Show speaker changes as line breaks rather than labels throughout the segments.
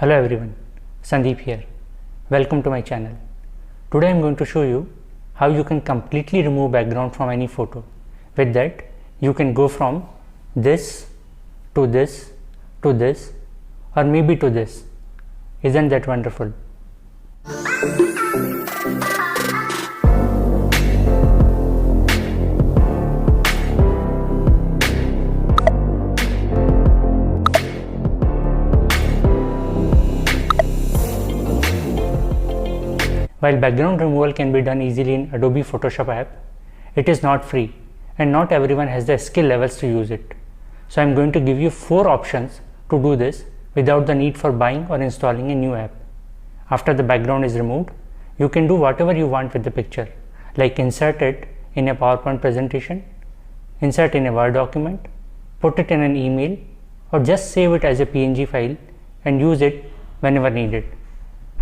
Hello everyone, Sandeep here. Welcome to my channel. Today I am going to show you how you can completely remove background from any photo. With that, you can go from this to this to this or maybe to this. Isn't that wonderful? While background removal can be done easily in Adobe Photoshop app, it is not free and not everyone has the skill levels to use it. So I am going to give you 4 options to do this without the need for buying or installing a new app. After the background is removed, you can do whatever you want with the picture, like insert it in a PowerPoint presentation, insert in a Word document, put it in an email, or just save it as a PNG file and use it whenever needed.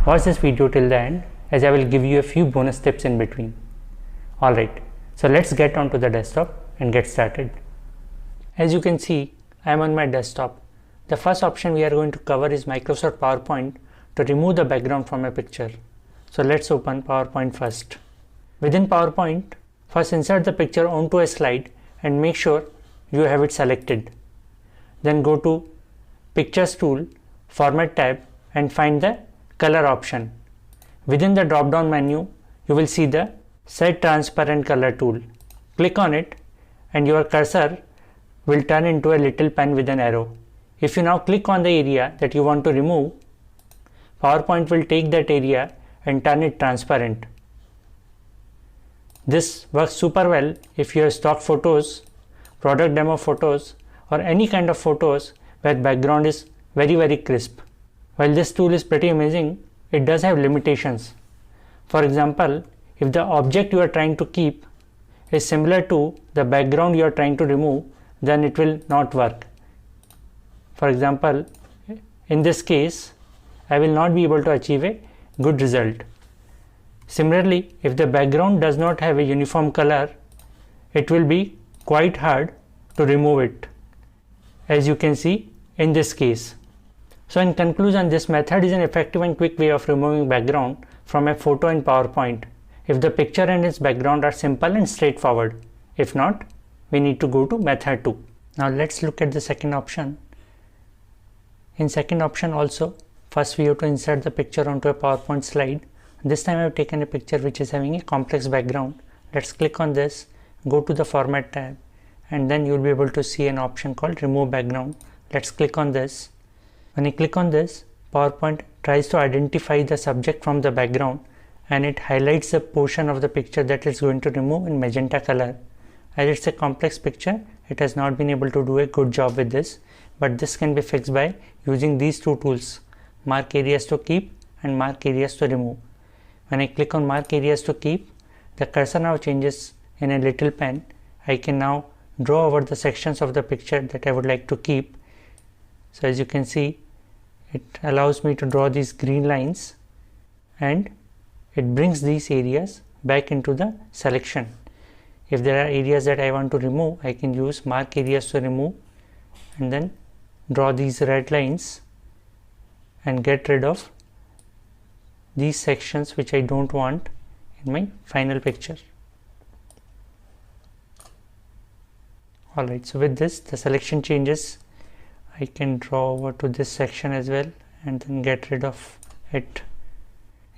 Watch this video till the end, as I will give you a few bonus tips in between. Alright, so let's get onto the desktop and get started. As you can see, I am on my desktop. The first option we are going to cover is Microsoft PowerPoint to remove the background from a picture. So let's open PowerPoint first. Within PowerPoint, first insert the picture onto a slide and make sure you have it selected. Then go to Pictures tool, Format tab and find the color option. Within the drop down menu, you will see the Set Transparent Color tool. Click on it and your cursor will turn into a little pen with an arrow. If you now click on the area that you want to remove, PowerPoint will take that area and turn it transparent. This works super well if you have stock photos, product demo photos, or any kind of photos where background is very crisp. While this tool is pretty amazing, it does have limitations. For example, if the object you are trying to keep is similar to the background you are trying to remove, then it will not work. For example, in this case, I will not be able to achieve a good result. Similarly, if the background does not have a uniform color, it will be quite hard to remove it, as you can see in this case. So in conclusion, this method is an effective and quick way of removing background from a photo in PowerPoint if the picture and its background are simple and straightforward. If not, we need to go to method 2. Now let's look at the second option. In second option also, first we have to insert the picture onto a PowerPoint slide. This time I have taken a picture which is having a complex background. Let's click on this, go to the Format tab, and then you will be able to see an option called Remove Background. Let's click on this. When you click on this, PowerPoint tries to identify the subject from the background and it highlights the portion of the picture that it's going to remove in magenta color. As it's a complex picture, it has not been able to do a good job with this, but this can be fixed by using these two tools, Mark Areas to Keep and Mark Areas to Remove. When I click on Mark Areas to Keep, the cursor now changes in a little pen. I can now draw over the sections of the picture that I would like to keep. So as you can see, it allows me to draw these green lines and it brings these areas back into the selection. If there are areas that I want to remove, I can use Mark Areas to Remove and then draw these red lines and get rid of these sections which I don't want in my final picture. Alright, so with this the selection changes. I can draw over to this section as well and then get rid of it.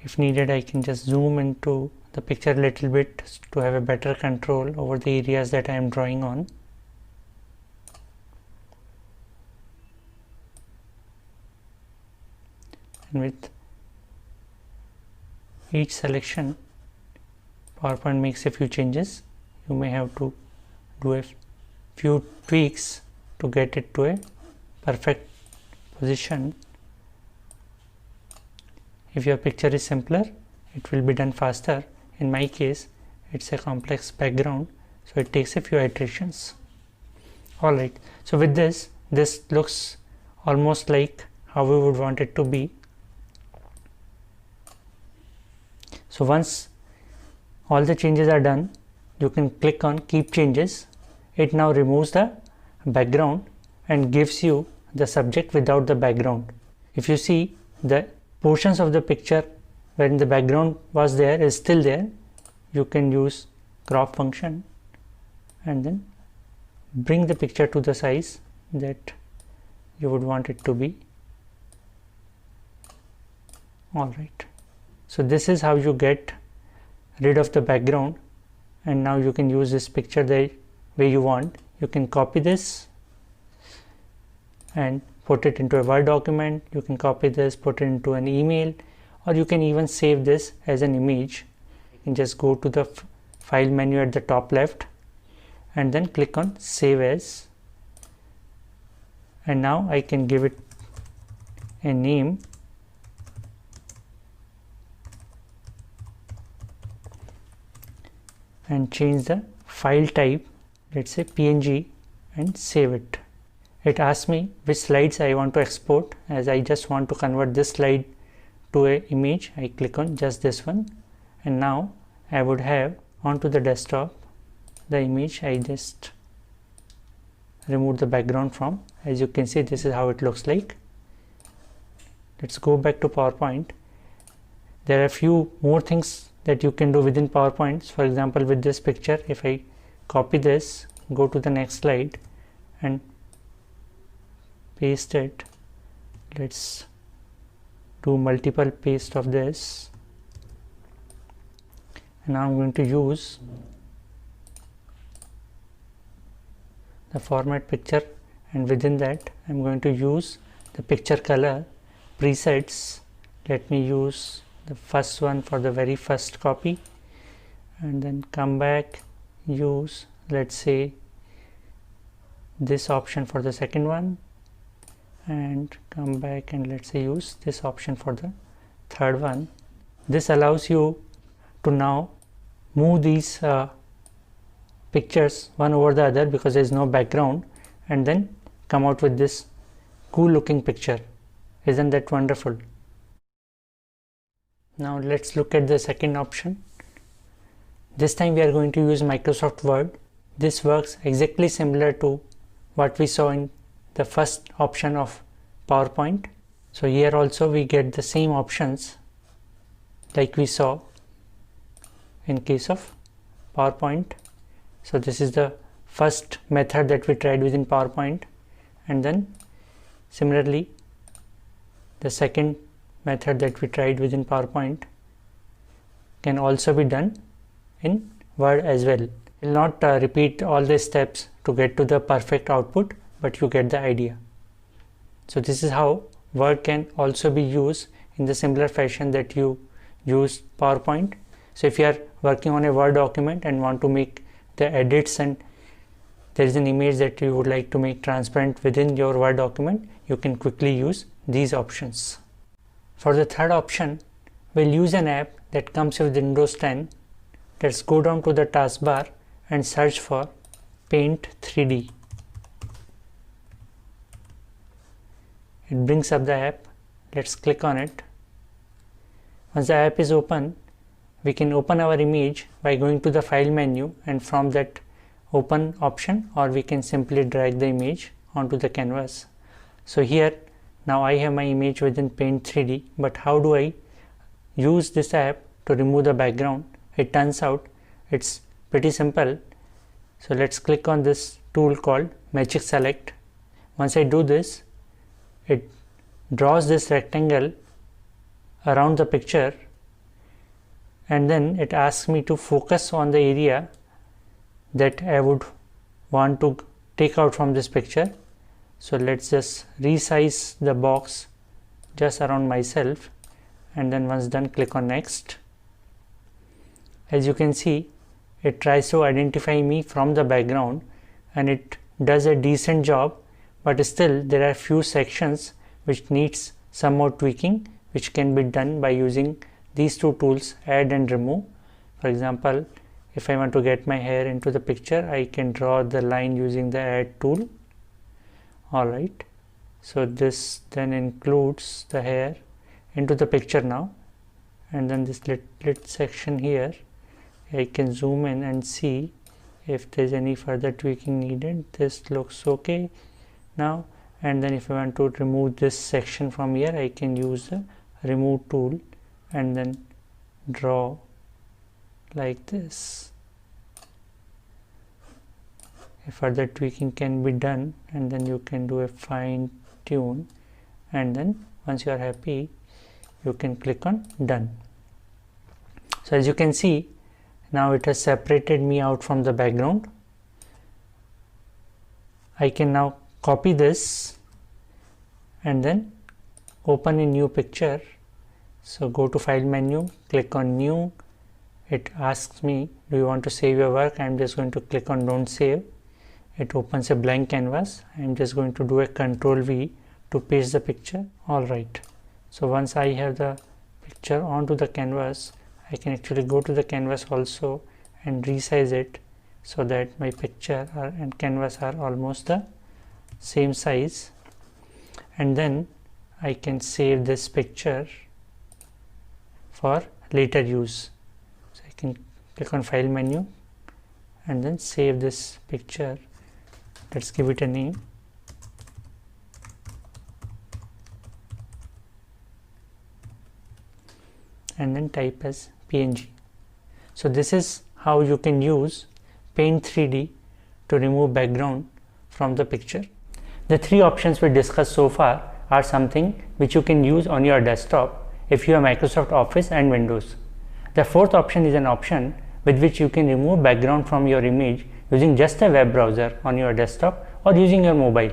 If needed, I can just zoom into the picture a little bit to have a better control over the areas that I am drawing on. And with each selection, PowerPoint makes a few changes. You may have to do a few tweaks to get it to a perfect position. If your picture is simpler, it will be done faster. In my case, it's a complex background, so it takes a few iterations. Alright, so with this looks almost like how we would want it to be. So once all the changes are done, you can click on Keep Changes. It now removes the background and gives you the subject without the background. If you see, the portions of the picture wherein the background was there is still there, you can use crop function and then bring the picture to the size that you would want it to be. Alright, so this is how you get rid of the background, and now you can use this picture the way you want. You can copy this and put it into a Word document, you can copy this, put it into an email, or you can even save this as an image. You can just go to the file menu at the top left and then click on save as, and now I can give it a name and change the file type, let's say PNG, and save it. It asks me which slides I want to export. As I just want to convert this slide to an image, I click on just this one, and now I would have onto the desktop the image I just removed the background from. As you can see, this is how it looks like. Let's go back to PowerPoint. There are a few more things that you can do within PowerPoint. For example, with this picture, if I copy this, go to the next slide and paste it, let's do multiple paste of this, and now I'm going to use the format picture, and within that I'm going to use the picture color presets. Let me use the first one for the very first copy, and then come back, use, let's say, this option for the second one, and come back and let's say use this option for the third one. This allows you to now move these pictures one over the other because there is no background, and then come out with this cool looking picture. Isn't that wonderful? Now let's look at the second option. This time we are going to use Microsoft Word. This works exactly similar to what we saw in the first option of PowerPoint. So here also we get the same options like we saw in case of PowerPoint. So this is the first method that we tried within PowerPoint, and then similarly the second method that we tried within PowerPoint can also be done in Word as well. I will not repeat all the steps to get to the perfect output, but you get the idea. So this is how Word can also be used in the similar fashion that you use PowerPoint. So if you are working on a Word document and want to make the edits, and there is an image that you would like to make transparent within your Word document, you can quickly use these options. For the third option, we'll use an app that comes with Windows 10. Let's go down to the taskbar and search for Paint 3D. It brings up the app. Let's click on it. Once the app is open, we can open our image by going to the file menu and from that open option, or we can simply drag the image onto the canvas. So here now I have my image within Paint 3D, but how do I use this app to remove the background? It turns out it's pretty simple. So let's click on this tool called Magic Select. Once I do this, it draws this rectangle around the picture, and then it asks me to focus on the area that I would want to take out from this picture. So let's just resize the box just around myself, and then once done, click on next. As you can see, it tries to identify me from the background, and it does a decent job, but still there are few sections which needs some more tweaking, which can be done by using these two tools, add and remove. For example, if I want to get my hair into the picture, I can draw the line using the add tool. Alright, so this then includes the hair into the picture now, and then this little section here, I can zoom in and see if there is any further tweaking needed. This looks okay now, and then if I want to remove this section from here, I can use the remove tool and then draw like this. A further tweaking can be done, and then you can do a fine tune, and then once you are happy you can click on done. So as you can see, now it has separated me out from the background. I can now copy this and then open a new picture. So go to file menu, click on new. It asks me, do you want to save your work? I am just going to click on don't save. It opens a blank canvas. I am just going to do a Ctrl V to paste the picture. Alright, so once I have the picture onto the canvas, I can actually go to the canvas also and resize it so that my picture and canvas are almost the same size, and then I can save this picture for later use. So I can click on file menu and then save this picture. Let's give it a name. And then type as PNG. So this is how you can use Paint 3D to remove background from the picture. The three options we discussed so far are something which you can use on your desktop if you have Microsoft Office and Windows. The fourth option is an option with which you can remove background from your image using just a web browser on your desktop or using your mobile.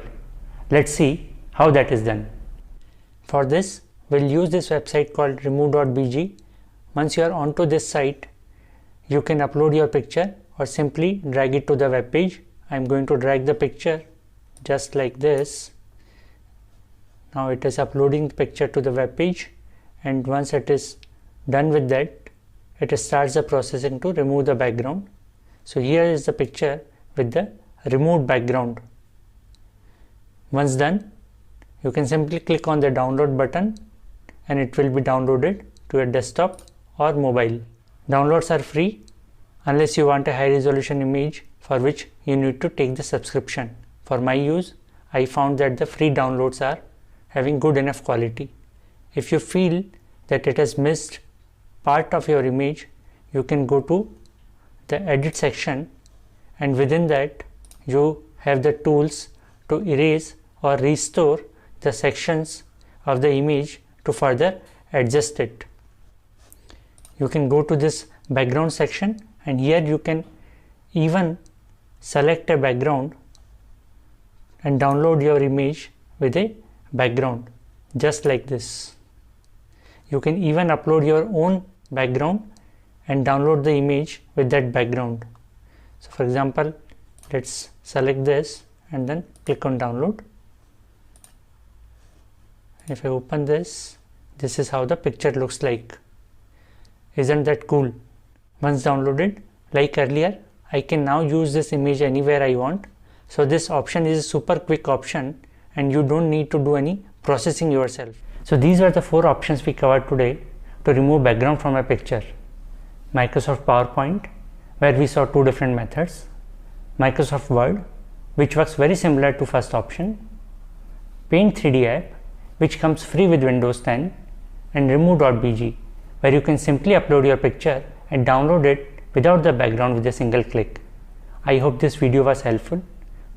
Let's see how that is done. For this, we'll use this website called remove.bg. Once you are onto this site, you can upload your picture or simply drag it to the web page. I'm going to drag the picture just like this. Now it is uploading the picture to the web page, and once it is done with that, it starts the processing to remove the background. So here is the picture with the removed background. Once done, you can simply click on the download button and it will be downloaded to your desktop or mobile. Downloads are free unless you want a high resolution image, for which you need to take the subscription. For my use, I found that the free downloads are having good enough quality. If you feel that it has missed part of your image, you can go to the edit section, and within that you have the tools to erase or restore the sections of the image to further adjust it. You can go to this background section, and here you can even select a background and download your image with a background just like this. You can even upload your own background and download the image with that background. So for example, let's select this and then click on download. If I open this, this is how the picture looks like. Isn't that cool? Once downloaded, like earlier, I can now use this image anywhere I want. So this option is a super quick option and you don't need to do any processing yourself. So these are the four options we covered today to remove background from a picture. Microsoft PowerPoint, where we saw two different methods. Microsoft Word, which works very similar to first option. Paint 3D app, which comes free with Windows 10. And remove.bg, where you can simply upload your picture and download it without the background with a single click. I hope this video was helpful.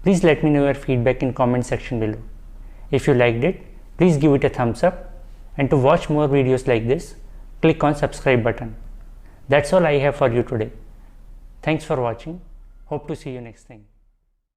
Please let me know your feedback in comment section below. If you liked it, please give it a thumbs up, and to watch more videos like this, click on subscribe button. That's all I have for you today. Thanks for watching. Hope to see you next time.